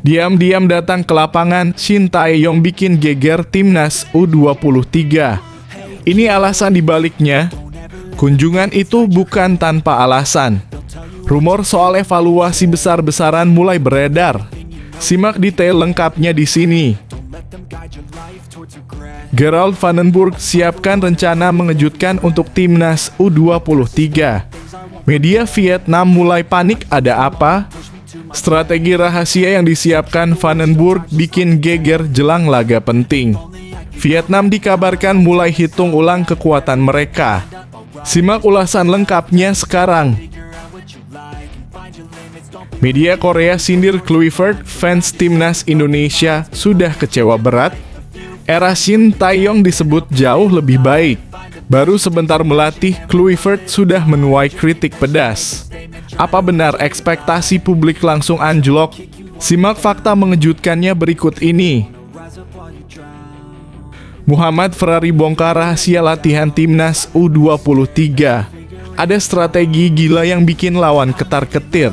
Diam-diam datang ke lapangan, Shin Tae-yong bikin geger timnas U23. Ini alasan dibaliknya. Kunjungan itu bukan tanpa alasan. Rumor soal evaluasi besar-besaran mulai beredar. Simak detail lengkapnya di sini. Gerald Vandenberg siapkan rencana mengejutkan untuk timnas U23. Media Vietnam mulai panik, ada apa? Strategi rahasia yang disiapkan Vandenberg bikin geger jelang laga penting. Vietnam dikabarkan mulai hitung ulang kekuatan mereka. Simak ulasan lengkapnya sekarang. Media Korea sindir Kluivert, fans timnas Indonesia sudah kecewa berat. Era Shin Tae-yong disebut jauh lebih baik. Baru sebentar melatih, Kluivert sudah menuai kritik pedas. Apa benar ekspektasi publik langsung anjlok? Simak fakta mengejutkannya berikut ini. Muhammad Ferrari bongkar rahasia latihan timnas U23. Ada strategi gila yang bikin lawan ketar-ketir.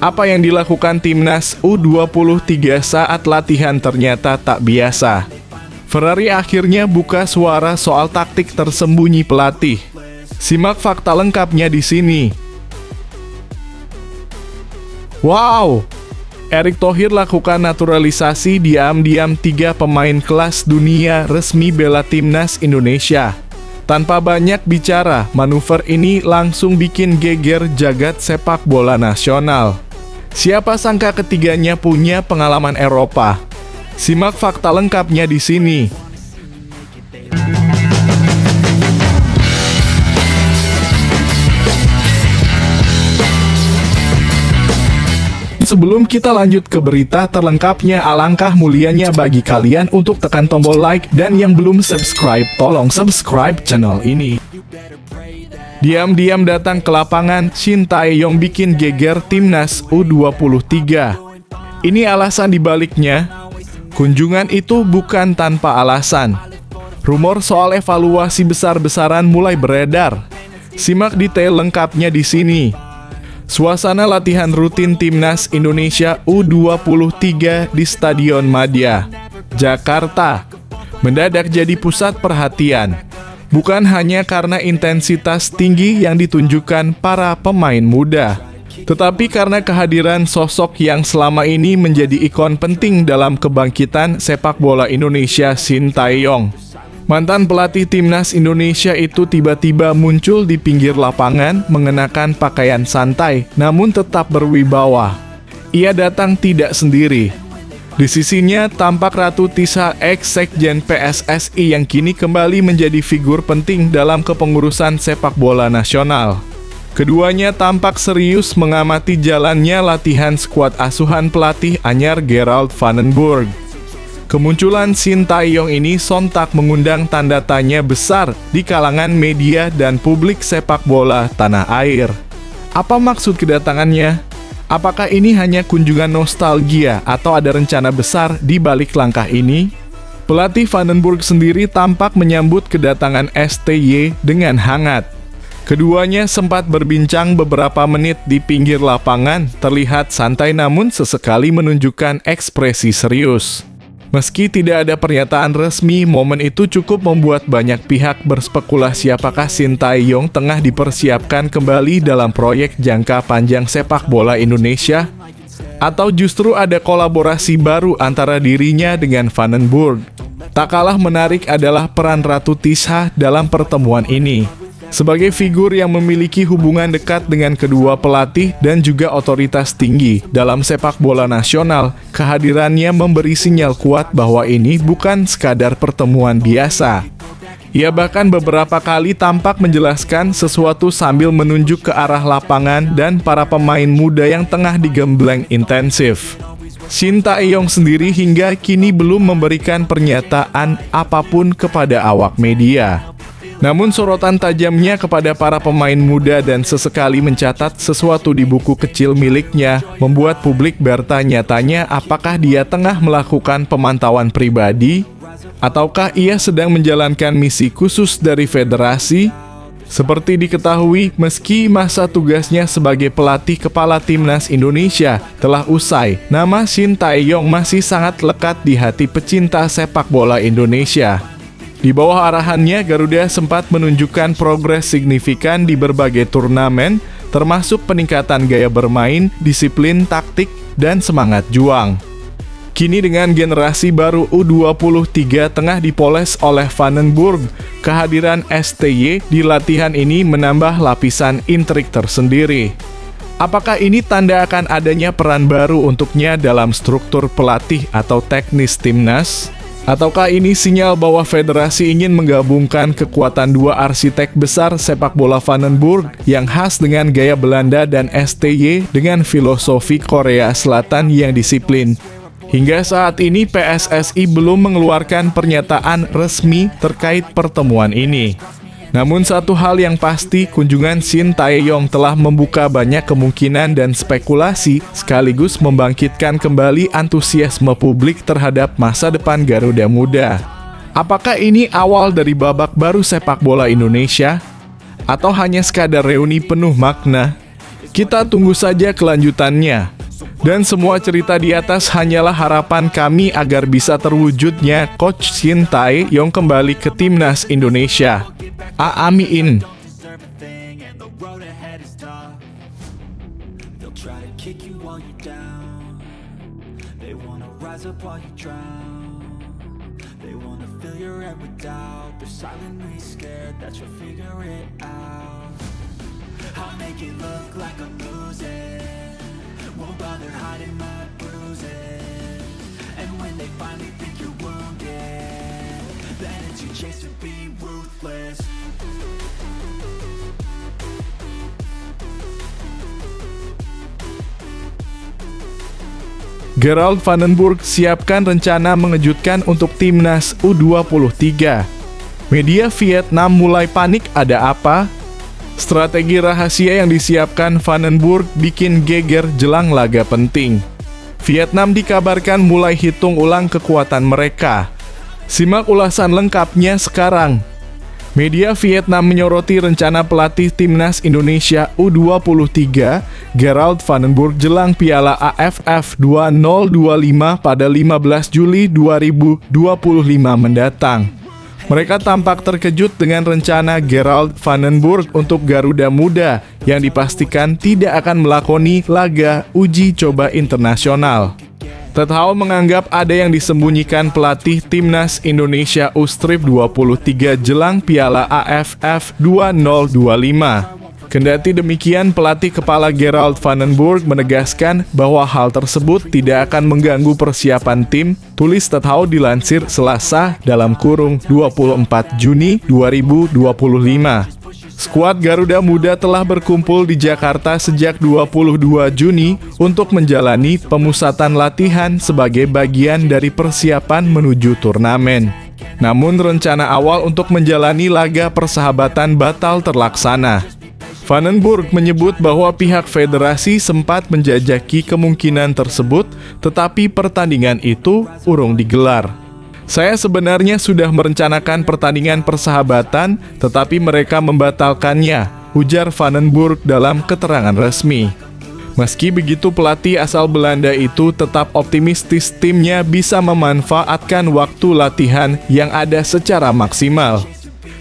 Apa yang dilakukan timnas U23 saat latihan ternyata tak biasa. Ferrari akhirnya buka suara soal taktik tersembunyi pelatih. Simak fakta lengkapnya di sini. Wow! Erick Thohir lakukan naturalisasi diam-diam 3 pemain kelas dunia resmi bela timnas Indonesia. Tanpa banyak bicara, manuver ini langsung bikin geger jagat sepak bola nasional. Siapa sangka ketiganya punya pengalaman Eropa. Simak fakta lengkapnya di sini. Sebelum kita lanjut ke berita terlengkapnya, alangkah mulianya bagi kalian untuk tekan tombol like, dan yang belum subscribe, tolong subscribe channel ini. Diam-diam datang ke lapangan, Shin Tae-yong bikin geger timnas U23. Ini alasan dibaliknya. Kunjungan itu bukan tanpa alasan. Rumor soal evaluasi besar-besaran mulai beredar. Simak detail lengkapnya di sini. Suasana latihan rutin timnas Indonesia U23 di Stadion Madia, Jakarta, mendadak jadi pusat perhatian. Bukan hanya karena intensitas tinggi yang ditunjukkan para pemain muda, tetapi karena kehadiran sosok yang selama ini menjadi ikon penting dalam kebangkitan sepak bola Indonesia, Shin Tae-yong. Mantan pelatih timnas Indonesia itu tiba-tiba muncul di pinggir lapangan mengenakan pakaian santai, namun tetap berwibawa. Ia datang tidak sendiri. Di sisinya tampak Ratu Tisha, ex-sekjen PSSI yang kini kembali menjadi figur penting dalam kepengurusan sepak bola nasional. Keduanya tampak serius mengamati jalannya latihan skuad asuhan pelatih anyar Gerald Vandenberg. Kemunculan Shin Tae-yong ini sontak mengundang tanda tanya besar di kalangan media dan publik sepak bola tanah air. Apa maksud kedatangannya? Apakah ini hanya kunjungan nostalgia atau ada rencana besar di balik langkah ini? Pelatih Vandenberg sendiri tampak menyambut kedatangan STY dengan hangat. Keduanya sempat berbincang beberapa menit di pinggir lapangan, terlihat santai namun sesekali menunjukkan ekspresi serius. Meski tidak ada pernyataan resmi, momen itu cukup membuat banyak pihak berspekulasi apakah Shin Tae-yong tengah dipersiapkan kembali dalam proyek jangka panjang sepak bola Indonesia, atau justru ada kolaborasi baru antara dirinya dengan Vandenberg. Tak kalah menarik adalah peran Ratu Tisha dalam pertemuan ini. Sebagai figur yang memiliki hubungan dekat dengan kedua pelatih dan juga otoritas tinggi dalam sepak bola nasional, kehadirannya memberi sinyal kuat bahwa ini bukan sekadar pertemuan biasa. Ia bahkan beberapa kali tampak menjelaskan sesuatu sambil menunjuk ke arah lapangan dan para pemain muda yang tengah digembleng intensif. Shin Tae-yong sendiri hingga kini belum memberikan pernyataan apapun kepada awak media. Namun sorotan tajamnya kepada para pemain muda dan sesekali mencatat sesuatu di buku kecil miliknya membuat publik bertanya-tanya apakah dia tengah melakukan pemantauan pribadi ataukah ia sedang menjalankan misi khusus dari federasi. Seperti diketahui, meski masa tugasnya sebagai pelatih kepala timnas Indonesia telah usai, nama Shin Tae-yong masih sangat lekat di hati pecinta sepak bola Indonesia. Di bawah arahannya, Garuda sempat menunjukkan progres signifikan di berbagai turnamen, termasuk peningkatan gaya bermain, disiplin taktik, dan semangat juang. Kini dengan generasi baru U23 tengah dipoles oleh Vandenburg, kehadiran STY di latihan ini menambah lapisan intrik tersendiri. Apakah ini tanda akan adanya peran baru untuknya dalam struktur pelatih atau teknis timnas? Ataukah ini sinyal bahwa federasi ingin menggabungkan kekuatan dua arsitek besar sepak bola Vandenburg yang khas dengan gaya Belanda dan STY dengan filosofi Korea Selatan yang disiplin? Hingga saat ini PSSI belum mengeluarkan pernyataan resmi terkait pertemuan ini. Namun satu hal yang pasti, kunjungan Shin Tae-yong telah membuka banyak kemungkinan dan spekulasi sekaligus membangkitkan kembali antusiasme publik terhadap masa depan Garuda Muda. Apakah ini awal dari babak baru sepak bola Indonesia? Atau hanya sekadar reuni penuh makna? Kita tunggu saja kelanjutannya. Dan semua cerita di atas hanyalah harapan kami agar bisa terwujudnya Coach Shin Tae-yong kembali ke timnas Indonesia. Amin. Won't bother hiding my bruises. And when they finally think you're wounded, then it's your chance to be ruthless. Gerald Vandenburg siapkan rencana mengejutkan untuk timnas U23. Media Vietnam mulai panik, ada apa? Strategi rahasia yang disiapkan Vandenburg bikin geger jelang laga penting. Vietnam dikabarkan mulai hitung ulang kekuatan mereka. Simak ulasan lengkapnya sekarang. Media Vietnam menyoroti rencana pelatih timnas Indonesia U23, Gerald Vandenburg jelang Piala AFF 2025 pada 15 Juli 2025 mendatang. Mereka tampak terkejut dengan rencana Gerald Vandenburg untuk Garuda Muda yang dipastikan tidak akan melakoni laga uji coba internasional. Ted Hau menganggap ada yang disembunyikan pelatih timnas Indonesia U-Strip 23 jelang Piala AFF 2025. Kendati demikian, pelatih kepala Gerald Vandenburg menegaskan bahwa hal tersebut tidak akan mengganggu persiapan tim, tulis Ted Hau dilansir Selasa dalam kurung 24 Juni 2025. Skuad Garuda Muda telah berkumpul di Jakarta sejak 22 Juni untuk menjalani pemusatan latihan sebagai bagian dari persiapan menuju turnamen. Namun rencana awal untuk menjalani laga persahabatan batal terlaksana. Vandenburg menyebut bahwa pihak federasi sempat menjajaki kemungkinan tersebut, tetapi pertandingan itu urung digelar. Saya sebenarnya sudah merencanakan pertandingan persahabatan, tetapi mereka membatalkannya, ujar Vandenburg dalam keterangan resmi. Meski begitu, pelatih asal Belanda itu tetap optimistis timnya bisa memanfaatkan waktu latihan yang ada secara maksimal.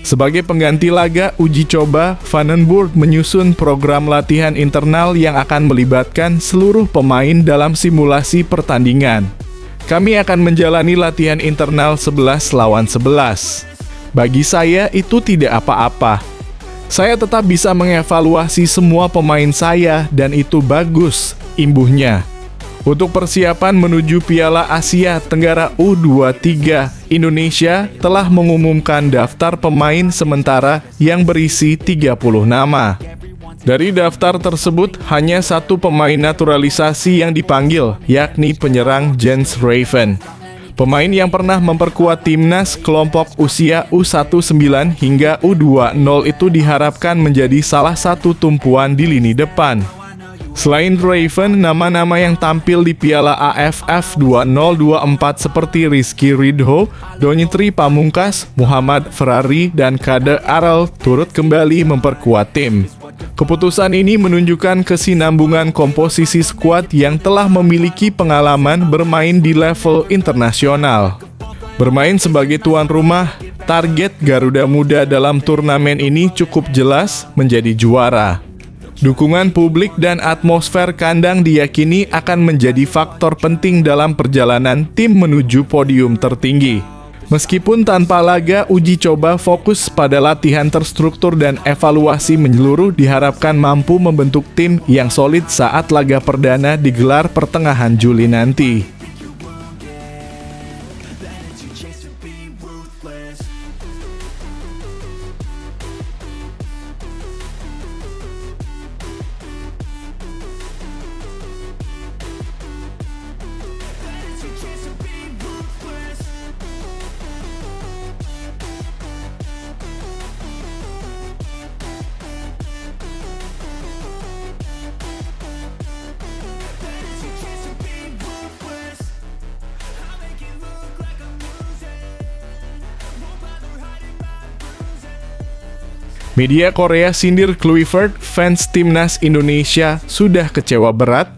Sebagai pengganti laga uji coba, Vandenburg menyusun program latihan internal yang akan melibatkan seluruh pemain dalam simulasi pertandingan. Kami akan menjalani latihan internal 11 lawan 11. Bagi saya itu tidak apa-apa. Saya tetap bisa mengevaluasi semua pemain saya dan itu bagus, imbuhnya. Untuk persiapan menuju Piala Asia Tenggara U23, Indonesia telah mengumumkan daftar pemain sementara yang berisi 30 nama. Dari daftar tersebut, hanya satu pemain naturalisasi yang dipanggil, yakni penyerang Jens Raven. Pemain yang pernah memperkuat timnas kelompok usia U19 hingga U20 itu diharapkan menjadi salah satu tumpuan di lini depan. Selain Raven, nama-nama yang tampil di Piala AFF 2024 seperti Rizky Ridho, Donitri Pamungkas, Muhammad Ferrari, dan Kade Arel turut kembali memperkuat tim. Keputusan ini menunjukkan kesinambungan komposisi skuad yang telah memiliki pengalaman bermain di level internasional. Bermain sebagai tuan rumah, target Garuda Muda dalam turnamen ini cukup jelas menjadi juara. Dukungan publik dan atmosfer kandang diyakini akan menjadi faktor penting dalam perjalanan tim menuju podium tertinggi. Meskipun tanpa laga, uji coba fokus pada latihan terstruktur dan evaluasi menyeluruh diharapkan mampu membentuk tim yang solid saat laga perdana digelar pertengahan Juli nanti. Media Korea sindir Kluivert, fans timnas Indonesia sudah kecewa berat.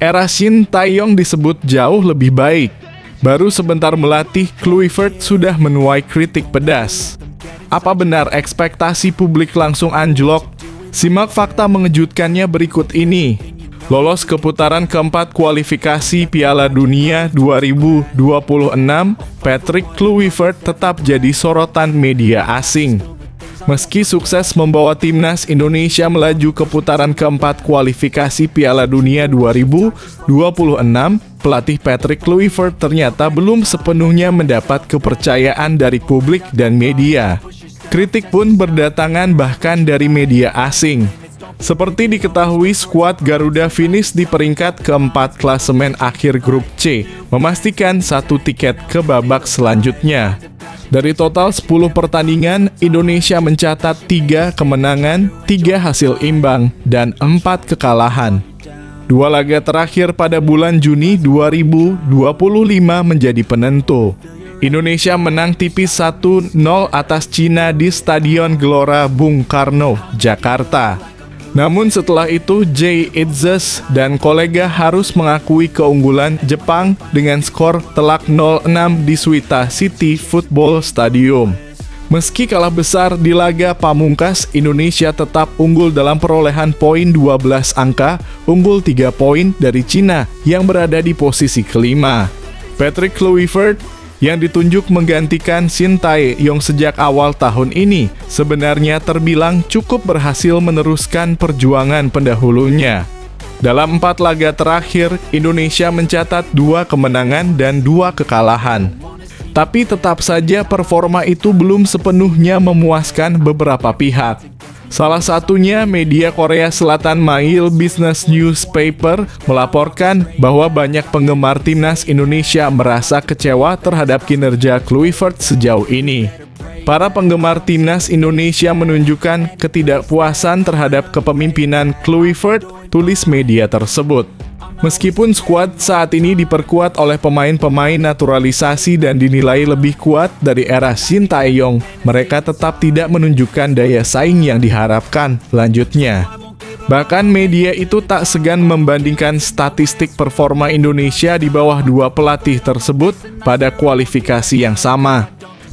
Era Shin Tae-yong disebut jauh lebih baik. Baru sebentar melatih, Kluivert sudah menuai kritik pedas. Apa benar ekspektasi publik langsung anjlok? Simak fakta mengejutkannya berikut ini. Lolos ke putaran keempat kualifikasi Piala Dunia 2026, Patrick Kluivert tetap jadi sorotan media asing. Meski sukses membawa timnas Indonesia melaju ke putaran keempat kualifikasi Piala Dunia 2026, pelatih Patrick Kluivert ternyata belum sepenuhnya mendapat kepercayaan dari publik dan media. Kritik pun berdatangan bahkan dari media asing. Seperti diketahui, skuad Garuda finish di peringkat keempat klasemen akhir grup C, memastikan 1 tiket ke babak selanjutnya. Dari total 10 pertandingan, Indonesia mencatat 3 kemenangan, 3 hasil imbang, dan 4 kekalahan. 2 laga terakhir pada bulan Juni 2025 menjadi penentu. Indonesia menang tipis 1-0 atas Cina di Stadion Gelora Bung Karno, Jakarta. Namun setelah itu, Jay Itzes dan kolega harus mengakui keunggulan Jepang dengan skor telak 0-6 di Suita City Football Stadium. Meski kalah besar di laga pamungkas, Indonesia tetap unggul dalam perolehan poin 12 angka, unggul 3 poin dari Cina yang berada di posisi kelima. Patrick Kluivert yang ditunjuk menggantikan Shin Tae-yong sejak awal tahun ini, sebenarnya terbilang cukup berhasil meneruskan perjuangan pendahulunya. Dalam 4 laga terakhir, Indonesia mencatat 2 kemenangan dan 2 kekalahan. Tapi tetap saja performa itu belum sepenuhnya memuaskan beberapa pihak. Salah satunya media Korea Selatan Mail Business Newspaper melaporkan bahwa banyak penggemar timnas Indonesia merasa kecewa terhadap kinerja Kluivert sejauh ini. Para penggemar timnas Indonesia menunjukkan ketidakpuasan terhadap kepemimpinan Kluivert, tulis media tersebut. Meskipun skuad saat ini diperkuat oleh pemain-pemain naturalisasi dan dinilai lebih kuat dari era Shin Tae-yong, mereka tetap tidak menunjukkan daya saing yang diharapkan. Lanjutnya, bahkan media itu tak segan membandingkan statistik performa Indonesia di bawah 2 pelatih tersebut pada kualifikasi yang sama.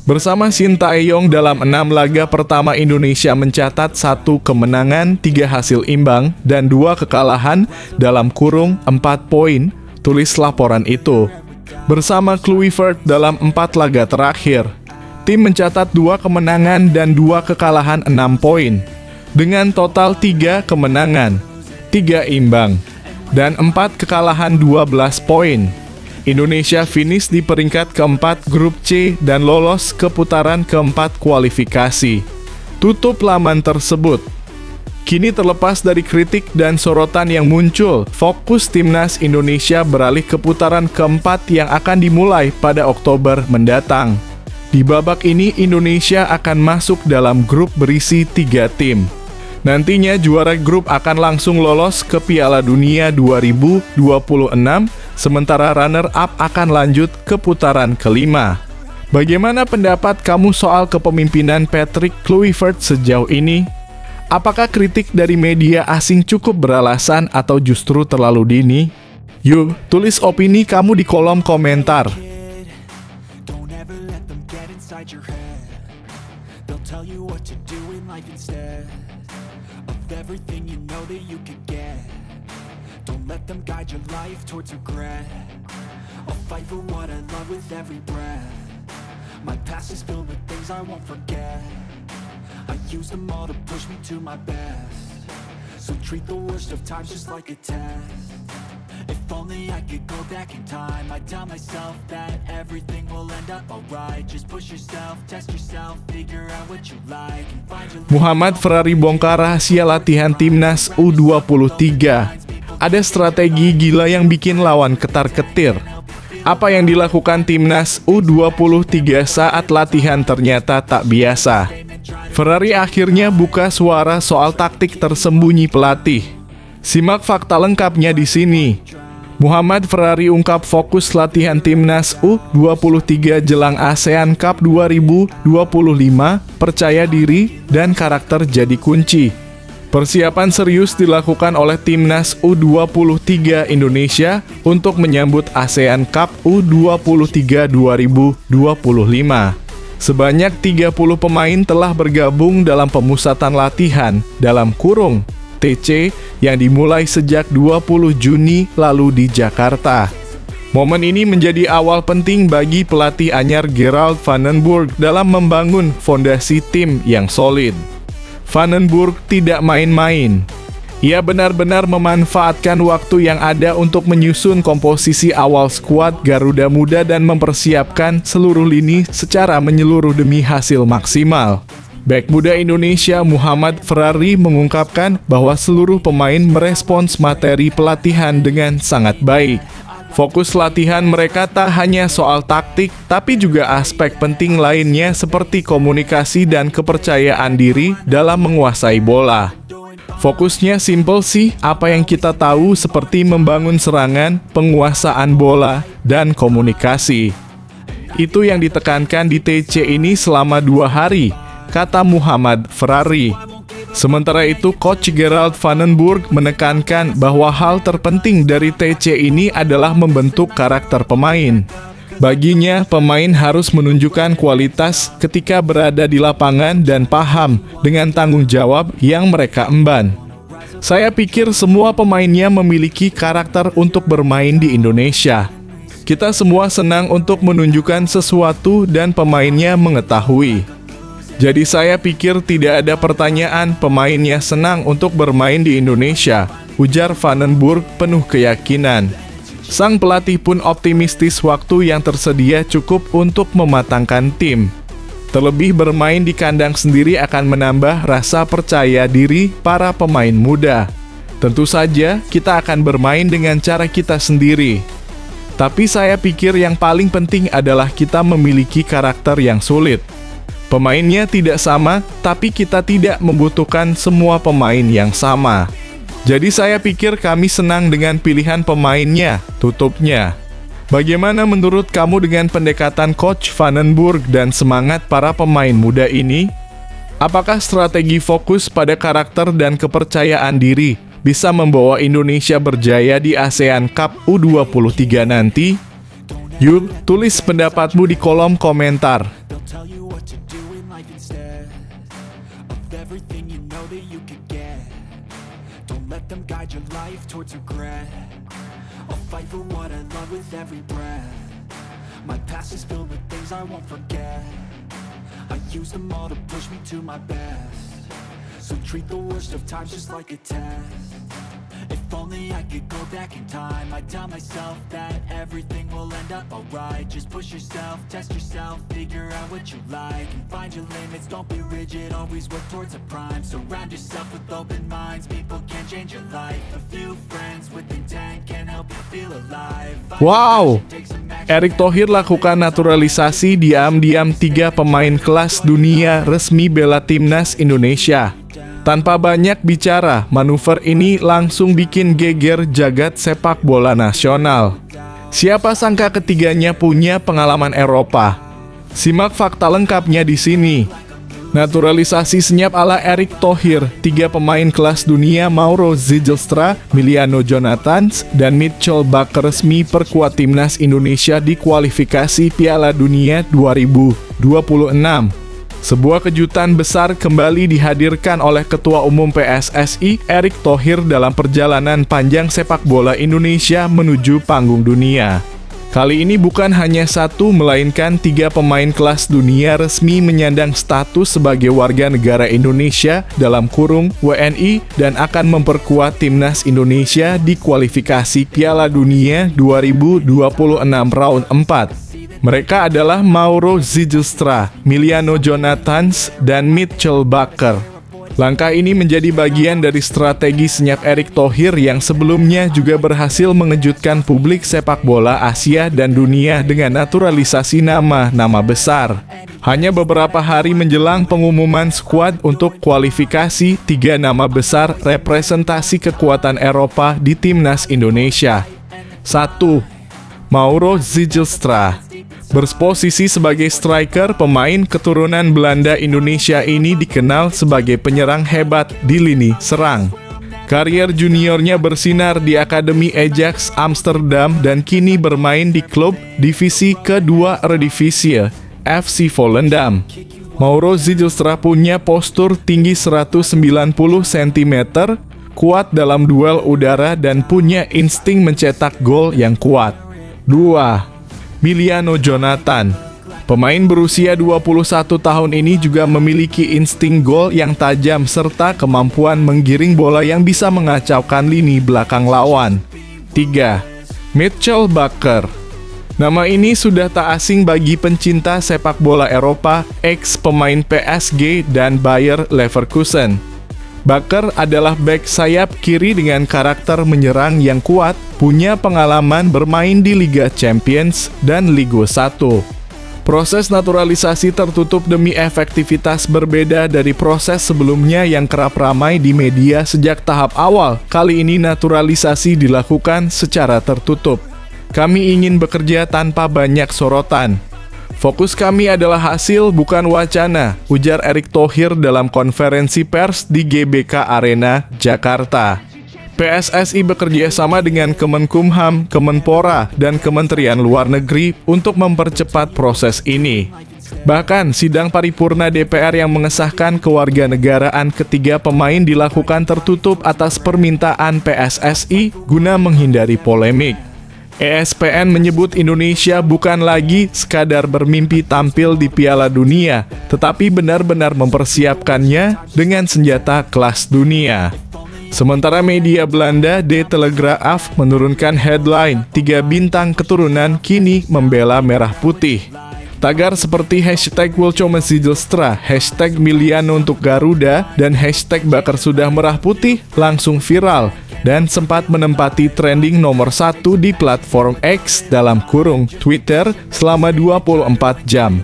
Bersama Shin Tae-yong dalam 6 laga pertama Indonesia mencatat 1 kemenangan, 3 hasil imbang, dan 2 kekalahan dalam kurung 4 poin, tulis laporan itu. Bersama Kluivert dalam 4 laga terakhir, tim mencatat 2 kemenangan dan 2 kekalahan 6 poin. Dengan total 3 kemenangan, 3 imbang, dan 4 kekalahan 12 poin. Indonesia finish di peringkat keempat grup C dan lolos ke putaran keempat kualifikasi. Tutup laman tersebut. Kini terlepas dari kritik dan sorotan yang muncul, fokus timnas Indonesia beralih ke putaran keempat yang akan dimulai pada Oktober mendatang. Di babak ini Indonesia akan masuk dalam grup berisi 3 tim. Nantinya juara grup akan langsung lolos ke Piala Dunia 2026, sementara runner-up akan lanjut ke putaran kelima. Bagaimana pendapat kamu soal kepemimpinan Patrick Kluivert sejauh ini? Apakah kritik dari media asing cukup beralasan atau justru terlalu dini? Yuk, tulis opini kamu di kolom komentar. Don't ever let them get inside your head. They'll tell you what to do in life instead of everything you know that you could get. Don't let them guide your life towards regret. I'll fight for what I love with every breath. My past is filled with things I won't forget. I use them all to push me to my best. So treat the worst of times just like a test. If only I could go back in time, I'd tell myself that everything will end up alright. Just push yourself, test yourself, figure out what you like and find your Muhammad Ferrari bongkar rahasia latihan timnas U23. Ada strategi gila yang bikin lawan ketar-ketir. Apa yang dilakukan timnas U23 saat latihan ternyata tak biasa. Ferrari akhirnya buka suara soal taktik tersembunyi pelatih. Simak fakta lengkapnya di sini. Muhammad Ferrari ungkap fokus latihan timnas U23 jelang ASEAN Cup 2025, percaya diri dan karakter jadi kunci. Persiapan serius dilakukan oleh timnas U23 Indonesia untuk menyambut ASEAN Cup U23 2025. Sebanyak 30 pemain telah bergabung dalam pemusatan latihan dalam kurung TC yang dimulai sejak 20 Juni lalu di Jakarta. Momen ini menjadi awal penting bagi pelatih anyar Gerald van den Burg dalam membangun fondasi tim yang solid. Van den Burg tidak main-main. Ia benar-benar memanfaatkan waktu yang ada untuk menyusun komposisi awal skuad Garuda Muda dan mempersiapkan seluruh lini secara menyeluruh demi hasil maksimal. Bek muda Indonesia Muhammad Ferrari mengungkapkan bahwa seluruh pemain merespons materi pelatihan dengan sangat baik. Fokus latihan mereka tak hanya soal taktik, tapi juga aspek penting lainnya seperti komunikasi dan kepercayaan diri dalam menguasai bola. Fokusnya simpel sih, apa yang kita tahu seperti membangun serangan, penguasaan bola, dan komunikasi. Itu yang ditekankan di TC ini selama 2 hari, kata Muhammad Ferrari. Sementara itu, Coach Gerald van den Burg menekankan bahwa hal terpenting dari TC ini adalah membentuk karakter pemain. Baginya, pemain harus menunjukkan kualitas ketika berada di lapangan dan paham dengan tanggung jawab yang mereka emban. Saya pikir semua pemainnya memiliki karakter untuk bermain di Indonesia. Kita semua senang untuk menunjukkan sesuatu dan pemainnya mengetahui. Jadi saya pikir tidak ada pertanyaan pemainnya senang untuk bermain di Indonesia, ujar Van den Burg penuh keyakinan. Sang pelatih pun optimistis waktu yang tersedia cukup untuk mematangkan tim. Terlebih bermain di kandang sendiri akan menambah rasa percaya diri para pemain muda. Tentu saja kita akan bermain dengan cara kita sendiri. Tapi saya pikir yang paling penting adalah kita memiliki karakter yang sulit. Pemainnya tidak sama, tapi kita tidak membutuhkan semua pemain yang sama. Jadi saya pikir kami senang dengan pilihan pemainnya, tutupnya. Bagaimana menurut kamu dengan pendekatan Coach Van den Burg dan semangat para pemain muda ini? Apakah strategi fokus pada karakter dan kepercayaan diri bisa membawa Indonesia berjaya di ASEAN Cup U23 nanti? Yuk, tulis pendapatmu di kolom komentar. everything you know that you could get. Don't let them guide your life towards regret. I'll fight for what I love with every breath. My past is filled with things I won't forget. I use them all to push me to my best. So treat the worst of times just like a test. If only I could go back in time, I'd tell myself that everything will end up alright. Just push yourself, test yourself, figure out what you like and find your limits, don't be rigid, always work towards a prime. Surround yourself with open minds, people can change your life. A few friends with intent can help you feel alive. Wow, Erick Thohir lakukan naturalisasi diam-diam 3 pemain kelas dunia resmi bela timnas Indonesia. Tanpa banyak bicara, manuver ini langsung bikin geger jagat sepak bola nasional. Siapa sangka ketiganya punya pengalaman Eropa? Simak fakta lengkapnya di sini. Naturalisasi senyap ala Erick Thohir, 3 pemain kelas dunia Mauro Zilstra, Emiliano Jonathans, dan Mitchell Bakker resmi perkuat timnas Indonesia di kualifikasi Piala Dunia 2026. Sebuah kejutan besar kembali dihadirkan oleh Ketua Umum PSSI, Erick Thohir dalam perjalanan panjang sepak bola Indonesia menuju panggung dunia. Kali ini bukan hanya 1, melainkan 3 pemain kelas dunia resmi menyandang status sebagai warga negara Indonesia dalam kurung WNI dan akan memperkuat timnas Indonesia di kualifikasi Piala Dunia 2026 round 4. Mereka adalah Mauro Zilstra, Emiliano Jonathans, dan Mitchell Bakker. Langkah ini menjadi bagian dari strategi senyap Erick Thohir yang sebelumnya juga berhasil mengejutkan publik sepak bola Asia dan dunia dengan naturalisasi nama-nama besar. Hanya beberapa hari menjelang pengumuman skuad untuk kualifikasi, 3 nama besar representasi kekuatan Eropa di timnas Indonesia. 1. Mauro Zilstra. Berposisi sebagai striker, pemain keturunan Belanda Indonesia ini dikenal sebagai penyerang hebat di lini serang. Karier juniornya bersinar di Akademi Ajax Amsterdam dan kini bermain di klub divisi kedua Eredivisie, FC Volendam. Mauro Zilstra punya postur tinggi 190 cm, kuat dalam duel udara dan punya insting mencetak gol yang kuat. 2. Emiliano Jonathans. Pemain berusia 21 tahun ini juga memiliki insting gol yang tajam serta kemampuan menggiring bola yang bisa mengacaukan lini belakang lawan. 3. Mitchell Bakker. Nama ini sudah tak asing bagi pencinta sepak bola Eropa, ex pemain PSG dan Bayer Leverkusen. Bakker adalah bek sayap kiri dengan karakter menyerang yang kuat, punya pengalaman bermain di Liga Champions dan Liga 1. Proses naturalisasi tertutup demi efektivitas berbeda dari proses sebelumnya yang kerap ramai di media sejak tahap awal. Kali ini naturalisasi dilakukan secara tertutup. Kami ingin bekerja tanpa banyak sorotan. Fokus kami adalah hasil, bukan wacana, ujar Erick Thohir dalam konferensi pers di GBK Arena, Jakarta. PSSI bekerja sama dengan Kemenkumham, Kemenpora, dan Kementerian Luar Negeri untuk mempercepat proses ini. Bahkan, sidang paripurna DPR yang mengesahkan kewarganegaraan ketiga pemain dilakukan tertutup atas permintaan PSSI guna menghindari polemik. ESPN menyebut Indonesia bukan lagi sekadar bermimpi tampil di Piala Dunia, tetapi benar-benar mempersiapkannya dengan senjata kelas dunia. Sementara media Belanda, De Telegraaf, menurunkan headline, 3 bintang keturunan kini membela merah putih. Tagar seperti hashtag Wilco Zilstra, hashtag Emiliano untuk Garuda, dan hashtag Bakker sudah merah putih langsung viral dan sempat menempati trending nomor 1 di platform X dalam kurung Twitter selama 24 jam.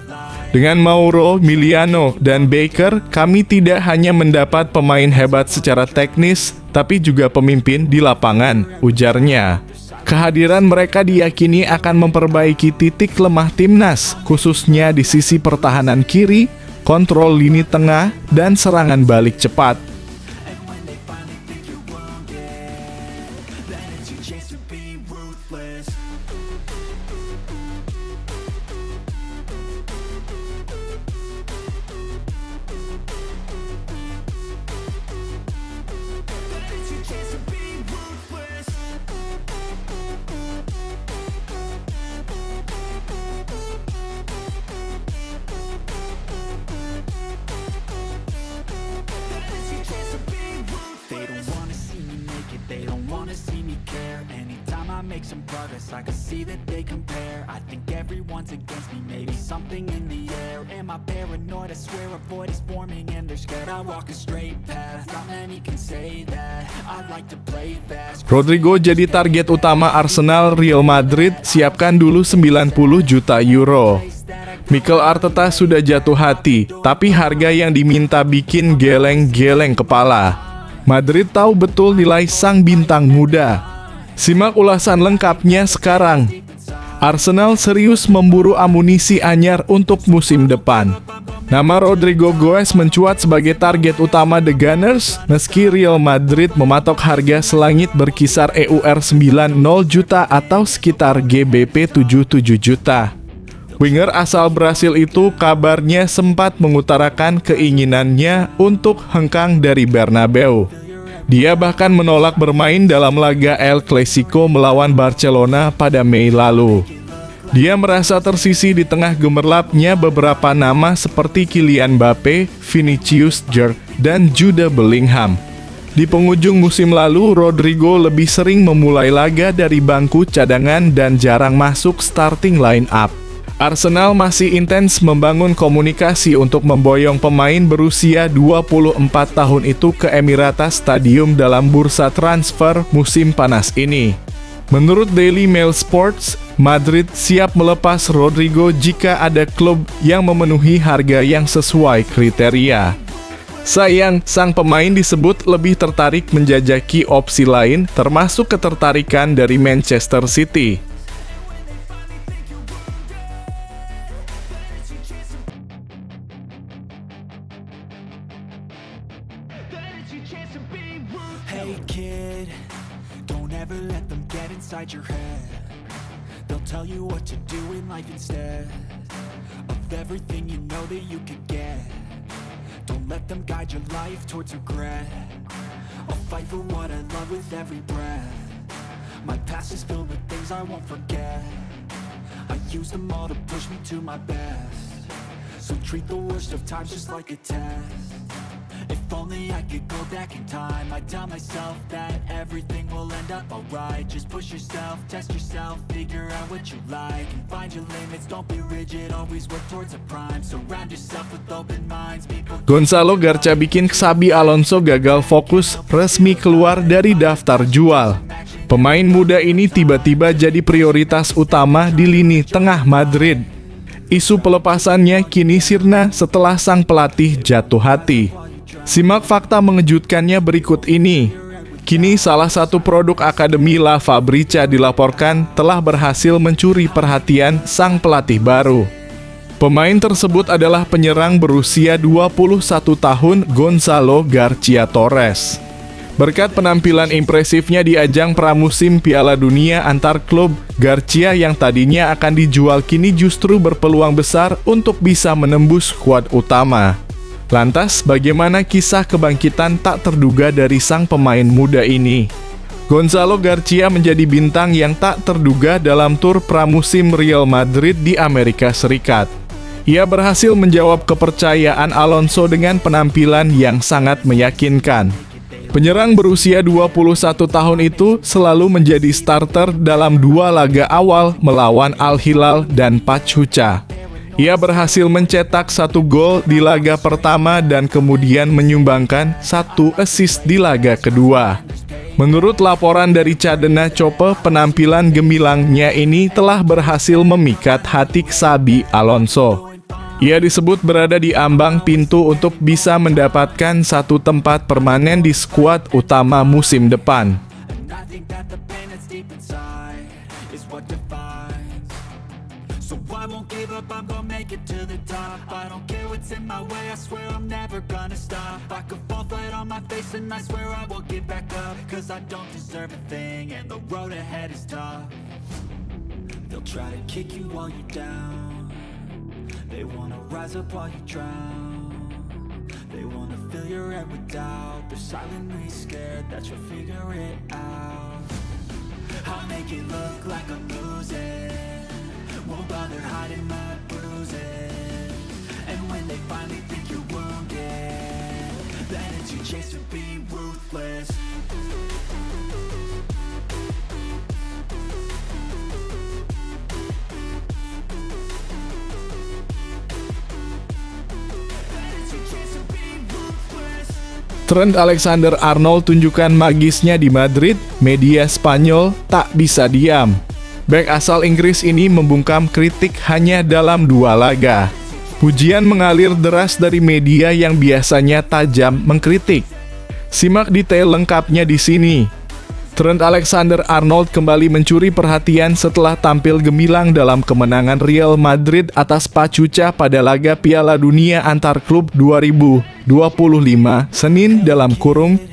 Dengan Mauro, Emiliano, dan Bakker, kami tidak hanya mendapat pemain hebat secara teknis, tapi juga pemimpin di lapangan, ujarnya. Kehadiran mereka diyakini akan memperbaiki titik lemah timnas, khususnya di sisi pertahanan kiri, kontrol lini tengah, dan serangan balik cepat. Make some progress, I can see that they compare. I think everyone's against me, maybe something in the air. Am I paranoid? I swear a void is forming and they're scared. I walk a straight path, not many can say that. I like to play fast. Rodrigo jadi target utama Arsenal. Real Madrid siapkan dulu 90 juta euro. Mikel Arteta sudah jatuh hati, tapi harga yang diminta bikin geleng-geleng kepala. Madrid tahu betul nilai sang bintang muda. Simak ulasan lengkapnya sekarang. Arsenal serius memburu amunisi anyar untuk musim depan. Nama Rodrigo Goes mencuat sebagai target utama The Gunners, meski Real Madrid mematok harga selangit berkisar EUR 90 juta atau sekitar GBP 77 juta. Winger asal Brasil itu kabarnya sempat mengutarakan keinginannya untuk hengkang dari Bernabeu. Dia bahkan menolak bermain dalam laga El Clasico melawan Barcelona pada Mei lalu. Dia merasa tersisih di tengah gemerlapnya beberapa nama seperti Kylian Mbappe, Vinicius Junior, dan Jude Bellingham. Di penghujung musim lalu, Rodrigo lebih sering memulai laga dari bangku cadangan dan jarang masuk starting line-up. Arsenal masih intens membangun komunikasi untuk memboyong pemain berusia 24 tahun itu ke Emirates Stadium dalam bursa transfer musim panas ini. Menurut Daily Mail Sports, Madrid siap melepas Rodrigo jika ada klub yang memenuhi harga yang sesuai kriteria. Sayang, sang pemain disebut lebih tertarik menjajaki opsi lain, termasuk ketertarikan dari Manchester City. Hey kid, don't ever let them get inside your head. They'll tell you what to do in life instead of everything you know that you could get. Don't let them guide your life towards regret. I'll fight for what I love with every breath. My past is filled with things I won't forget. I use them all to push me to my best. So treat the worst of times just like a test. If only I could go back in time, I'd tell myself that everything will end up alright. Just push yourself, test yourself, figure out what you like, and find your limits, don't be rigid, always work towards a prime. Surround yourself with open minds, people. Gonzalo Garcia bikin Xabi Alonso gagal fokus, resmi keluar dari daftar jual. Pemain muda ini tiba-tiba jadi prioritas utama di lini tengah Madrid. Isu pelepasannya kini sirna setelah sang pelatih jatuh hati. Simak fakta mengejutkannya berikut ini. Kini salah satu produk Akademi La Fabrica dilaporkan telah berhasil mencuri perhatian sang pelatih baru. Pemain tersebut adalah penyerang berusia 21 tahun Gonzalo Garcia Torres. Berkat penampilan impresifnya di ajang pramusim Piala Dunia antar klub, Garcia yang tadinya akan dijual kini justru berpeluang besar untuk bisa menembus skuad utama. Lantas, bagaimana kisah kebangkitan tak terduga dari sang pemain muda ini? Gonzalo Garcia menjadi bintang yang tak terduga dalam tur pramusim Real Madrid di Amerika Serikat. Ia berhasil menjawab kepercayaan Alonso dengan penampilan yang sangat meyakinkan. Penyerang berusia 21 tahun itu selalu menjadi starter dalam 2 laga awal melawan Al Hilal dan Pachuca. Ia berhasil mencetak 1 gol di laga pertama dan kemudian menyumbangkan 1 assist di laga kedua. Menurut laporan dari Cadena Cope, penampilan gemilangnya ini telah berhasil memikat hati Xabi Alonso. Ia disebut berada di ambang pintu untuk bisa mendapatkan 1 tempat permanen di skuad utama musim depan. I won't give up, I'm gonna make it to the top. I don't care what's in my way, I swear I'm never gonna stop. I could fall flat on my face and I swear I will get back up. Cause I don't deserve a thing and the road ahead is tough. They'll try to kick you while you're down. They wanna rise up while you drown. They wanna fill your head with doubt. They're silently scared that you'll figure it out. I'll make it look like I'm losing. Won't bother hiding my bruises. And when they finally think you're wounded, then it's your chance to be ruthless. Trent Alexander-Arnold tunjukkan magisnya di Madrid, media Spanyol tak bisa diam. Bek asal Inggris ini membungkam kritik hanya dalam 2 laga. Pujian mengalir deras dari media yang biasanya tajam mengkritik. Simak detail lengkapnya di sini. Trent Alexander-Arnold kembali mencuri perhatian setelah tampil gemilang dalam kemenangan Real Madrid atas Pachuca pada laga Piala Dunia antar klub 2025 Senin (23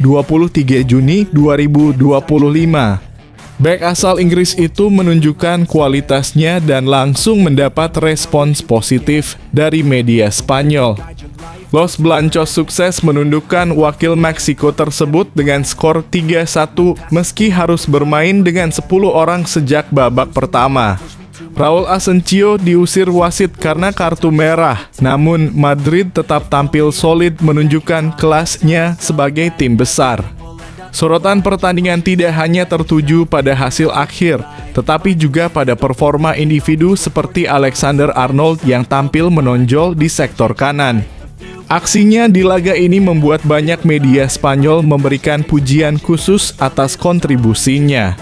Juni 2025). Bek asal Inggris itu menunjukkan kualitasnya dan langsung mendapat respons positif dari media Spanyol. Los Blancos sukses menundukkan wakil Meksiko tersebut dengan skor 3-1 meski harus bermain dengan 10 orang sejak babak pertama. Raul Asensio diusir wasit karena kartu merah, namun Madrid tetap tampil solid menunjukkan kelasnya sebagai tim besar. Sorotan pertandingan tidak hanya tertuju pada hasil akhir, tetapi juga pada performa individu seperti Alexander-Arnold yang tampil menonjol di sektor kanan. Aksinya di laga ini membuat banyak media Spanyol memberikan pujian khusus atas kontribusinya.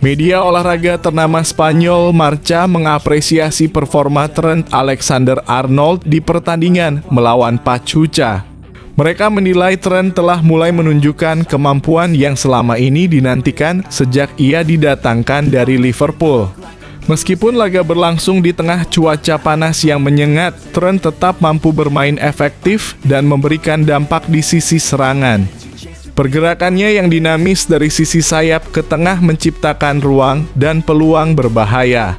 Media olahraga ternama Spanyol Marca mengapresiasi performa Trent Alexander-Arnold di pertandingan melawan Pachuca. Mereka menilai Trent telah mulai menunjukkan kemampuan yang selama ini dinantikan sejak ia didatangkan dari Liverpool. Meskipun laga berlangsung di tengah cuaca panas yang menyengat, Trent tetap mampu bermain efektif dan memberikan dampak di sisi serangan. Pergerakannya yang dinamis dari sisi sayap ke tengah menciptakan ruang dan peluang berbahaya.